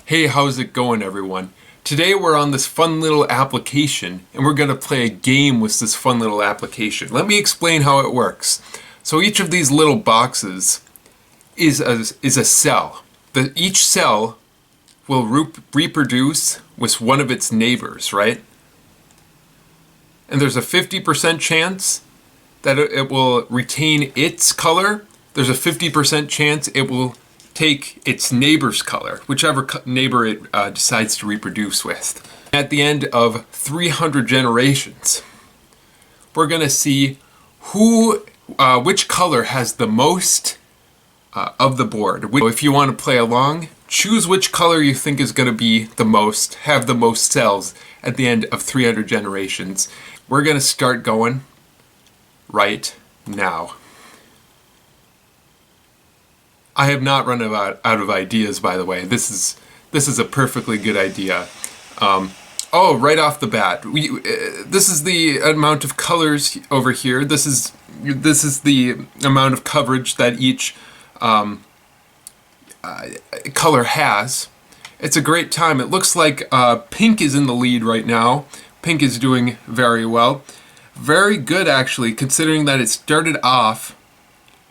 Hey, how's it going, everyone? Today we're on this fun little application and we're going to play a game with this fun little application. Let me explain how it works. So each of these little boxes is a cell. Each cell will reproduce with one of its neighbors, right? And there's a 50% chance that it will retain its color. There's a 50% chance it will take its neighbor's color, whichever neighbor it decides to reproduce with. At the end of 300 generations, we're going to see which color has the most of the board. So if you want to play along, choose which color you think is going to be the most, have the most cells at the end of 300 generations. We're going to start going right now. I have not run out of ideas, by the way. This is a perfectly good idea. Right off the bat, this is the amount of colors over here. This is the amount of coverage that each color has. It's a great time. It looks like pink is in the lead right now. Pink is doing very well. Very good, actually, considering that it started off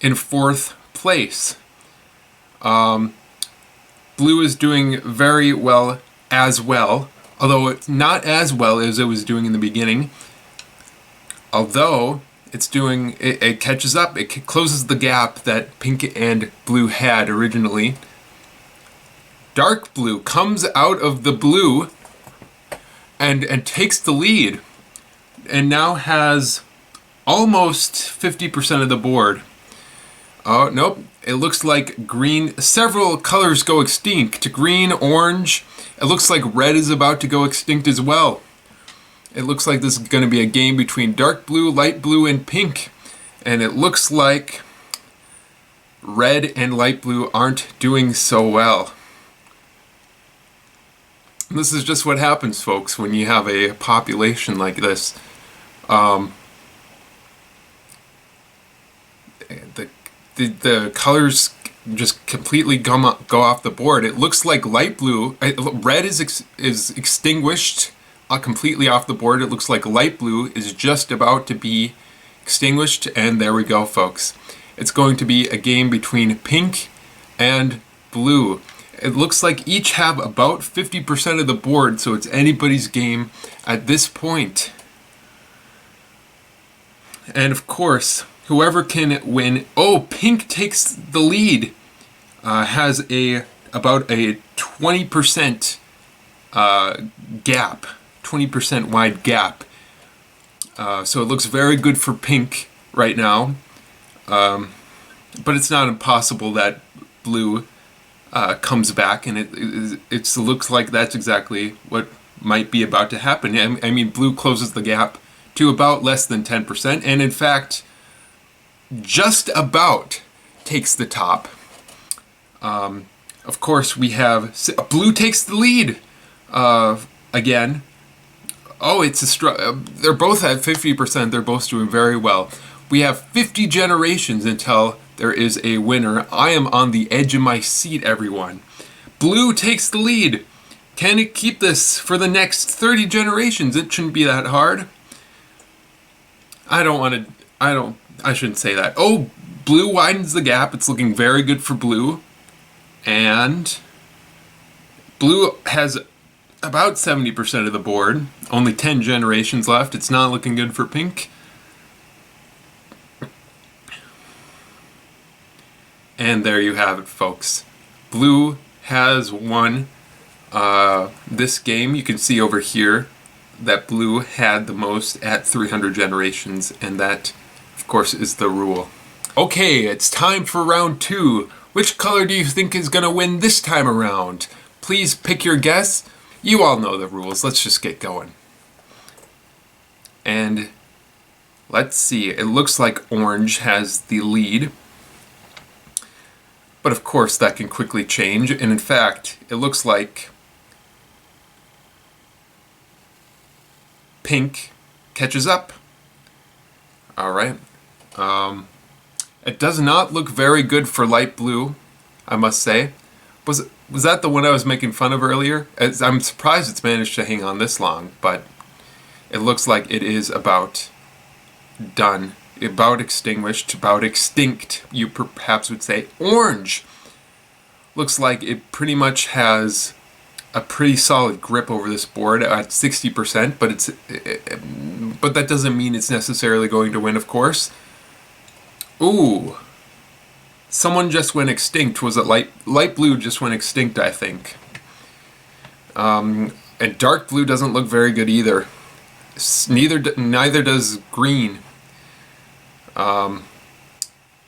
in 4th place. Blue is doing very well as well, although it's not as well as it was doing in the beginning. Although it catches up, it closes the gap that pink and blue had originally. Dark blue comes out of the blue and takes the lead, and now has almost 50% of the board. Oh, nope. It looks like green, several colors go extinct. Green, orange. It looks like red is about to go extinct as well. It looks like this is going to be a game between dark blue, light blue, and pink. And it looks like red and light blue aren't doing so well. This is just what happens, folks, when you have a population like this. The colors just completely go off the board. It looks like light blue, red is extinguished completely off the board. It looks like light blue is just about to be extinguished, and there we go, folks. It's going to be a game between pink and blue. It looks like each have about 50% of the board, so it's anybody's game at this point. And of course, whoever can win. Oh, pink takes the lead. Has about a 20% gap, 20% wide gap. So it looks very good for pink right now. But it's not impossible that blue comes back, and it looks like that's exactly what might be about to happen. I mean, blue closes the gap to about less than 10%, and in fact, just about takes the top. Of course, we have blue takes the lead again. Oh, they're both at 50%. They're both doing very well. We have 50 generations until there is a winner. I am on the edge of my seat, everyone. Blue takes the lead. Can it keep this for the next 30 generations? It shouldn't be that hard. I shouldn't say that. Oh, blue widens the gap. It's looking very good for blue. And blue has about 70% of the board. Only 10 generations left. It's not looking good for pink. And there you have it, folks. Blue has won this game. You can see over here that blue had the most at 300 generations, and that, of course, is the rule. Okay, it's time for round 2. Which color do you think is going to win this time around? Please pick your guess. You all know the rules. Let's just get going. And let's see. It looks like orange has the lead. But of course, that can quickly change. And in fact, it looks like pink catches up. All right. It does not look very good for light blue, I must say. Was that the one I was making fun of earlier? I'm surprised it's managed to hang on this long, but it looks like it is about done. About extinguished, about extinct, you perhaps would say. Orange looks like it pretty much has a pretty solid grip over this board at 60%, but that doesn't mean it's necessarily going to win, of course. Ooh. Someone just went extinct. Was it light blue just went extinct, I think. And dark blue doesn't look very good either. Neither does green.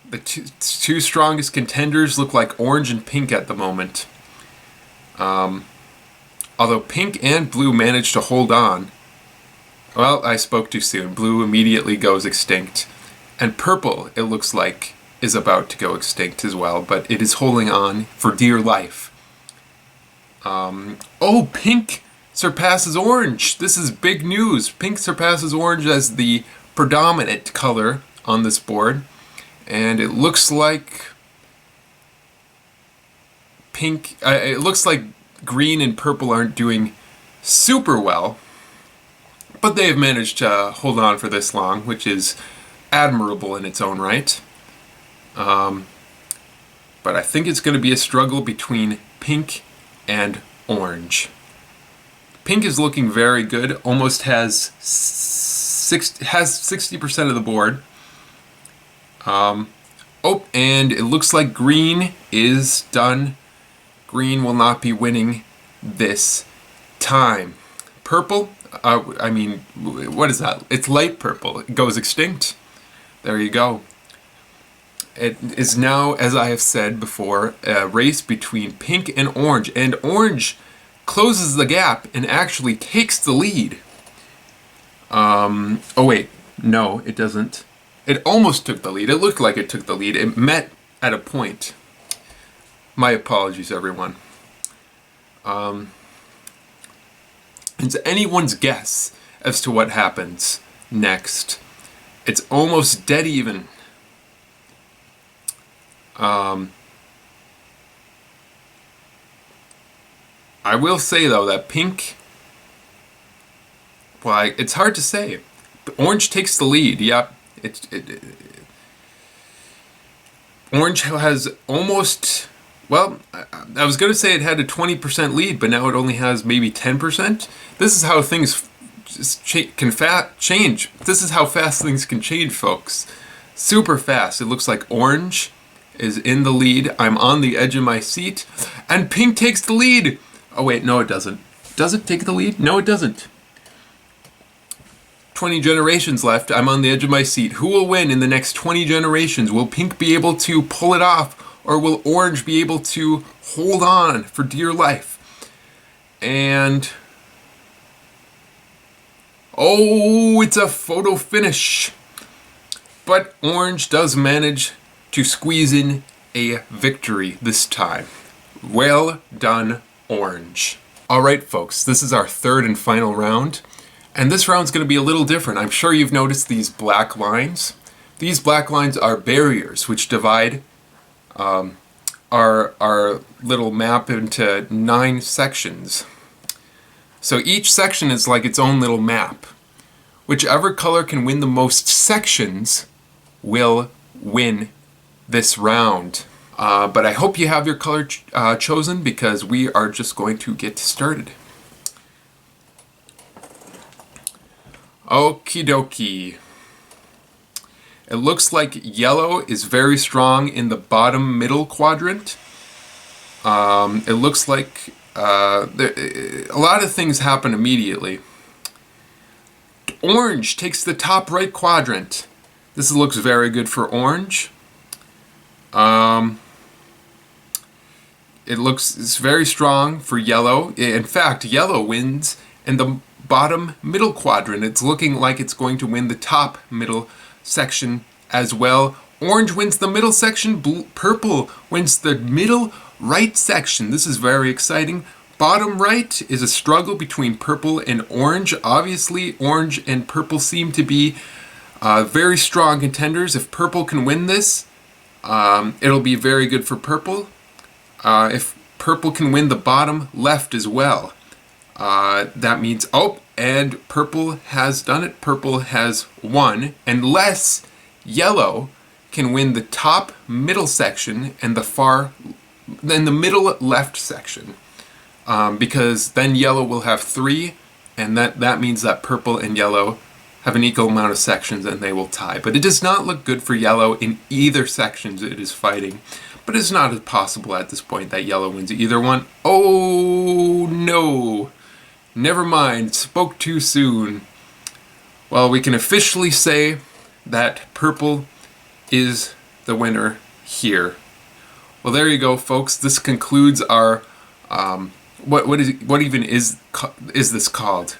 The two strongest contenders look like orange and pink at the moment. Although pink and blue managed to hold on. Well, I spoke too soon. Blue immediately goes extinct. And purple, it looks like, is about to go extinct as well, but it is holding on for dear life. Oh, pink surpasses orange. This is big news. Pink surpasses orange as the predominant color on this board. And it looks like it looks like green and purple aren't doing super well, but they have managed to hold on for this long, which is admirable in its own right. But I think it's going to be a struggle between pink and orange. Pink is looking very good, almost has 60% of the board. Oh, and it looks like green is done. Green will not be winning this time. Purple, what is that? It's light purple. It goes extinct. There you go. It is now, as I have said before, a race between pink and orange closes the gap and actually takes the lead. Oh wait, no, it doesn't. It almost took the lead. It looked like it took the lead. It met at a point. My apologies, everyone. It's anyone's guess as to what happens next. It's almost dead even. I will say though that pink, well, it's hard to say. Orange takes the lead. Yep. Orange has almost, well, I was going to say it had a 20% lead, but now it only has maybe 10%. This is how things can change. This is how fast things can change, folks. Super fast. It looks like orange is in the lead. I'm on the edge of my seat, and pink takes the lead. Oh wait, no it doesn't. Does it take the lead? No, it doesn't. 20 generations left. I'm on the edge of my seat. Who will win in the next 20 generations? Will pink be able to pull it off, or will orange be able to hold on for dear life? And oh, it's a photo finish. But orange does manage to squeeze in a victory this time. Well done, orange. All right, folks, this is our third and final round. And this round's going to be a little different. I'm sure you've noticed these black lines. These black lines are barriers which divide our little map into 9 sections. So each section is like its own little map. Whichever color can win the most sections will win this round. But I hope you have your color chosen, because we are just going to get started. Okie dokie. It looks like yellow is very strong in the bottom middle quadrant. It looks like a lot of things happen immediately. Orange takes the top right quadrant. This looks very good for orange. It's very strong for yellow. In fact, yellow wins in the bottom middle quadrant. It's looking like it's going to win the top middle section as well. Orange wins the middle section. Purple wins the middle right section. This is very exciting. Bottom right is a struggle between purple and orange. Obviously, orange and purple seem to be very strong contenders. If purple can win this, it'll be very good for purple. If purple can win the bottom left as well. That means, oh, and purple has done it. Purple has won, unless yellow can win the top middle section and then the middle left section. Because then yellow will have 3, and that means that purple and yellow have an equal amount of sections and they will tie. But it does not look good for yellow in either sections it is fighting. But it's not impossible at this point that yellow wins either one. Oh no! Never mind, spoke too soon. Well, we can officially say that purple is the winner here. Well, there you go, folks. This concludes our what even is this called?